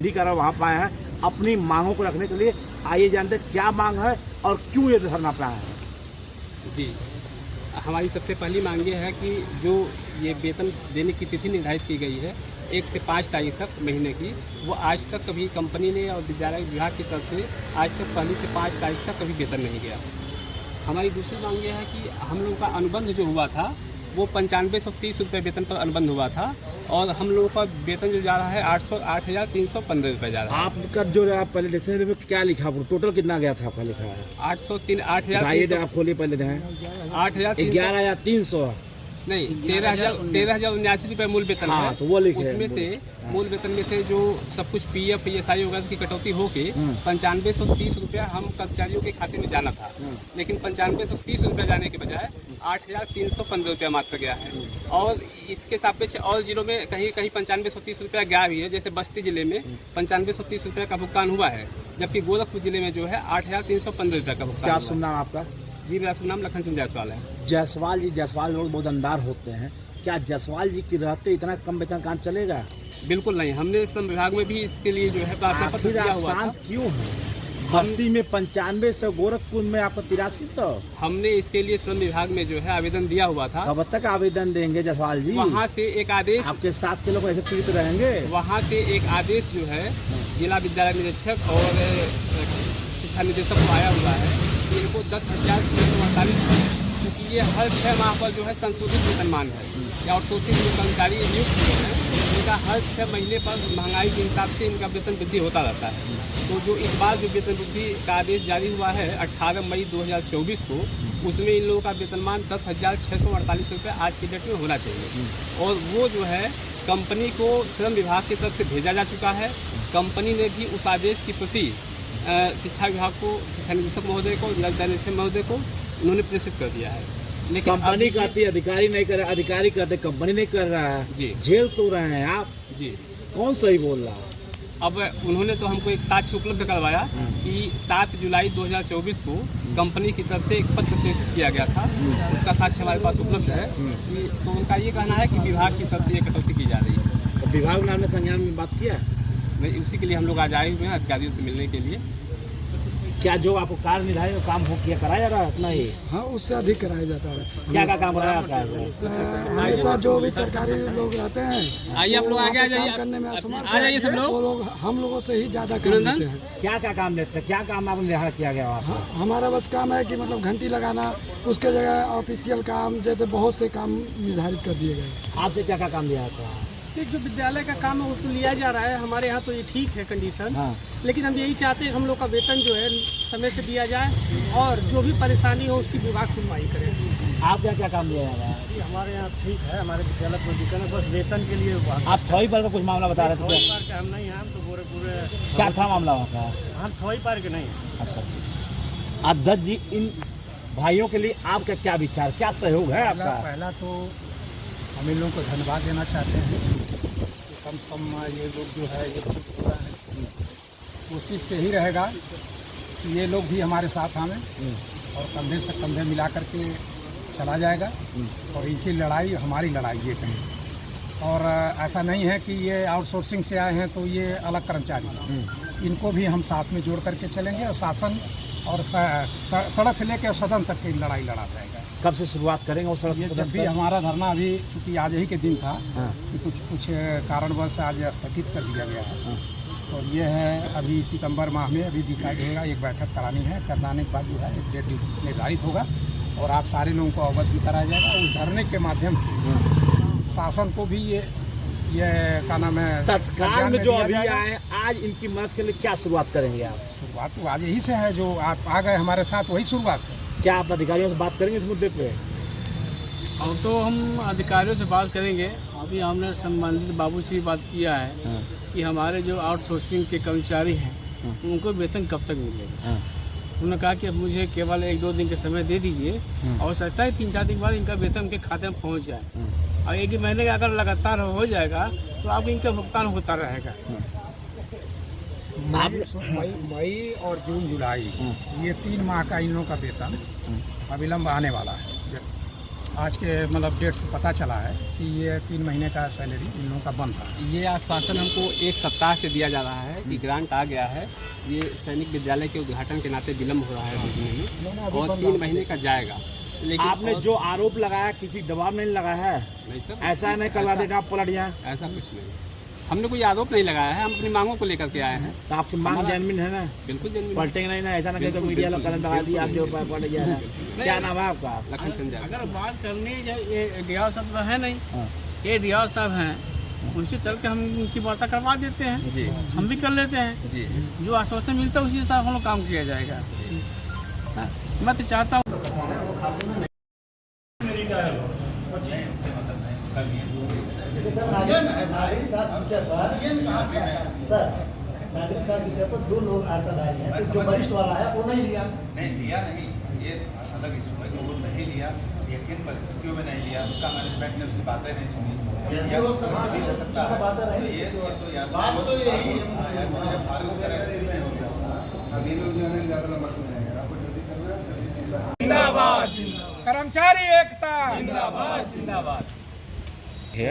प्राधिकरण वहाँ पर आए हैं अपनी मांगों को रखने के लिए। आइए जानते हैं क्या मांग है और क्यों ये धरना पर आए हैं। जी, हमारी सबसे पहली मांग ये है कि जो ये वेतन देने की तिथि निर्धारित की गई है 1 से 5 तारीख तक महीने की, वो आज तक कभी कंपनी ने और विद्यालय विभाग की तरफ से आज तक 1 से 5 तारीख तक कभी वेतन नहीं गया। हमारी दूसरी मांग ये है कि हम लोगों का अनुबंध जो हुआ था वो 9530 रुपये वेतन पर अनुबंध हुआ था और हम लोगों का वेतन जो जा रहा है 8,315 रुपये जा रहा है। आपका जो आप पहले डिक्शनरी में क्या लिखा, टोटल कितना गया था आपका लिखा है? 8,000 आप खोलिए पहले दें 11,300 नहीं 13,079 रुपये मूल वेतन है। तो वो लिखे उसमें से मूल वेतन में से जो सब कुछ PF PSI वगैरह की कटौती होके 9530 रुपया हम कर्मचारियों के खाते में जाना था, लेकिन 9530 रुपया जाने के बजाय 8,315 रुपया मात्र गया है। और इसके सापेक्ष और जिलों में कहीं कहीं 9530 रुपया गया भी है, जैसे बस्ती जिले में 9530 रुपया का भुगतान हुआ है, जबकि गोरखपुर जिले में जो है 8,315 रुपया का भुगतान। क्या सुनना आपका? जी, मेरा नाम लखन सिंह जायसवाल है। जायसवाल जी, जायसवाल लोग बहुत अंदार होते हैं, क्या जायसवाल जी की रहते इतना कम वेतन काम चलेगा? बिल्कुल नहीं, हमने श्रम विभाग में भी इसके लिए जो है प्रार्थना पत्र दिया हुआ था। क्यों है? बस्ती में 9500, गोरखपुर में आपको 8300। हमने इसके लिए श्रम विभाग में जो है आवेदन दिया हुआ था। कब तक आवेदन देंगे जायसवाल जी? वहाँ से एक आदेश, आपके साथ के लोग ऐसे पीड़ित रहेंगे। वहाँ से एक आदेश जो है जिला विद्यालय निरीक्षक और शिक्षा निदेशक को आया हुआ है कि इनको 10,648, क्योंकि ये हर 6 माह पर जो है संशोधित वेतनमान है या आउटसोर्सिंग जो कर्मचारी नियुक्त हुए हैं इनका हर 6 महीने पर महंगाई के हिसाब से इनका वेतन वृद्धि होता रहता है। तो जो इस बार जो वेतन वृद्धि का आदेश जारी हुआ है 18 मई 2024 को, उसमें इन लोगों का वेतनमान 10,648 रुपये आज की डेट में होना चाहिए। और वो जो है कंपनी को श्रम विभाग की तरफ से भेजा जा चुका है। कंपनी ने भी उस आदेश की प्रति शिक्षा विभाग को, शिक्षा निदेशक महोदय को, जिला विद्यालय निरीक्षक महोदय को उन्होंने प्रेषित कर दिया है। लेकिन कंपनी कहती है अधिकारी नहीं कर रहा, अधिकारी कहते कंपनी नहीं कर रहा है। जी, झेल तो रहे हैं आप जी। कौन सही बोल रहा है? अब उन्होंने तो हमको एक साक्ष्य उपलब्ध करवाया कि 7 जुलाई 2024 को कंपनी की तरफ से एक पत्र प्रेषित किया गया था, उसका साक्ष्य हमारे पास उपलब्ध है। तो उनका ये कहना है कि विभाग की तरफ से ये कटौती की जा रही है। तो विभाग ने हमने संज्ञान में बात किया नहीं, उसी के लिए हम लोग आज आए हुए हैं अधिकारियों से मिलने के लिए। क्या जो आपको कार्य निर्धारित काम हो किया कराया जा रहा है उतना ही? हाँ, उससे अधिक कराया जाता है। क्या काम कराया जाता है? हमेशा जो भी सरकारी लोग रहते हैं, आइए आप लोग आगे आ जाइए, करने में असमर्थ आ जाइए सब लोग। वो लोग हम लोगों से ही ज्यादा काम देते हैं। क्या काम देते हैं? क्या काम आपने निर्धारित किया गया वहाँ पर? हमारा बस काम है कि मतलब घंटी लगाना, उसके जगह ऑफिशियल काम जैसे बहुत से काम निर्धारित कर दिए गए। आपसे क्या क्या काम दिया जाता है? एक जो विद्यालय का काम है उसको लिया जा रहा है। हमारे यहाँ तो ये ठीक है कंडीशन, लेकिन हम यही चाहते हैं कि हम लोग का वेतन जो है समय से दिया जाए और जो भी परेशानी हो उसकी विभाग सुनवाई करे। आप क्या क्या काम दिया जा रहा है? हमारे यहाँ ठीक है, हमारे विद्यालय कोई दिक्कत है, बस वेतन के लिए। आप थोड़ी पर का कुछ मामला बता रहे थे? पार के हम नहीं हैं, हम तो पूरे क्या था मामला वहाँ का? हम थोड़ी पार के नहीं। अच्छा, अध्यक्ष जी, इन भाइयों के लिए आपका क्या विचार, क्या सहयोग है आपका? पहला तो हम इन लोगों को धन्यवाद देना चाहते हैं। कम से कम ये लोग जो है ये पूरा है, कोशिश से ही रहेगा कि ये लोग भी हमारे साथ आवें और कंधे से कंधे मिला करके चला जाएगा। और इनकी लड़ाई हमारी लड़ाई ये कहें। और ऐसा नहीं है कि ये आउटसोर्सिंग से आए हैं तो ये अलग कर्मचारी, इनको भी हम साथ में जोड़ करके चलेंगे और शासन और सड़क से लेकर सदन तक की लड़ाई लड़ा जाएगा। कब से शुरुआत करेंगे? और ये जब भी हमारा धरना अभी चूँकि आज ही के दिन था कि कुछ कारणवश आज स्थगित कर दिया गया है। और ये है अभी सितंबर माह में अभी डिसाइड होगा, एक बैठक करानी है, कराने के बाद जो है एक डेट निर्धारित होगा और आप सारे लोगों को अवगत भी कराया जाएगा। उस धरने के माध्यम से शासन को भी ये क्या नाम है तत्काल में जो अभी आए, आज इनकी मदद के लिए क्या शुरुआत करेंगे आप? शुरुआत तो आज यही से है, जो आप आ गए हमारे साथ वही शुरुआत है। क्या आप अधिकारियों से बात करेंगे इस मुद्दे पे? अब तो हम अधिकारियों से बात करेंगे। अभी हमने संबंधित बाबू से भी बात किया है कि हमारे जो आउटसोर्सिंग के कर्मचारी हैं उनको वेतन कब तक मिलेगा। उन्होंने कहा कि अब मुझे केवल 1-2 दिन के समय दे दीजिए, और सकता है 3-4 दिन बाद इनका वेतन उनके खाते में पहुंच जाए। और 1 महीने का अगर लगातार हो जाएगा तो आपको इनका भुगतान होता रहेगा। मई और जून जुलाई ये 3 माह का इन लोगों का वेतन अविलंब आने वाला है। आज के मतलब डेट से पता चला है कि ये 3 महीने का सैलरी इन लोगों का बंद था। ये आश्वासन हमको 1 सप्ताह से दिया जा रहा है की ग्रांट आ गया है, ये सैनिक विद्यालय के उद्घाटन के नाते विलम्ब हो रहा है देखने में, और 3 महीने का जाएगा। लेकिन आपने जो आरोप लगाया किसी दबाव नहीं लगाया है? नहीं सर, ऐसा नहीं करवा देगा आप पलट जाए? ऐसा कुछ नहीं, हमने कोई आरोप नहीं लगाया है, हम अपनी मांगों को लेकर के आए हैं। तो आपकी मांग जेन्युइन है ना? बिल्कुल जेन्युइन। पलटेंगे नहीं ना? ऐसा ना कि मीडिया लोग कलम लगा दिया आप जो पलट गया है। क्या नाम है आपका? लखन संजय। अगर बात करनी है, ये डियाल साहब तो है नहीं, हाँ। ये डियाल साहब हैं, उनसे चल के हम उनकी वार्ता करवा देते हैं जी हम भी कर लेते हैं। जी जो आश्वासन मिलता है उसी हिसाब हम लोग काम किया जाएगा। हाँ, मैं तो चाहता हूँ नागरिक शास्त्र विषय पर सर नागरिक शास्त्र विषय पर 2 लोग आर्ताधारी हैं, जो वरिष्ठ वाला है वो नहीं लिया। नहीं, ये अलग इशू है कि वो नहीं लिया, ये किन परिस्थितियों में नहीं लिया, उसका मैनेजमेंट ने उसकी बातें नहीं सुनी। ये हो सकता है, बातें रही, ये तो याद बात तो यही है, फार्गो जिंदाबाद कर्मचारी एकता जिंदाबाद जिंदाबाद। है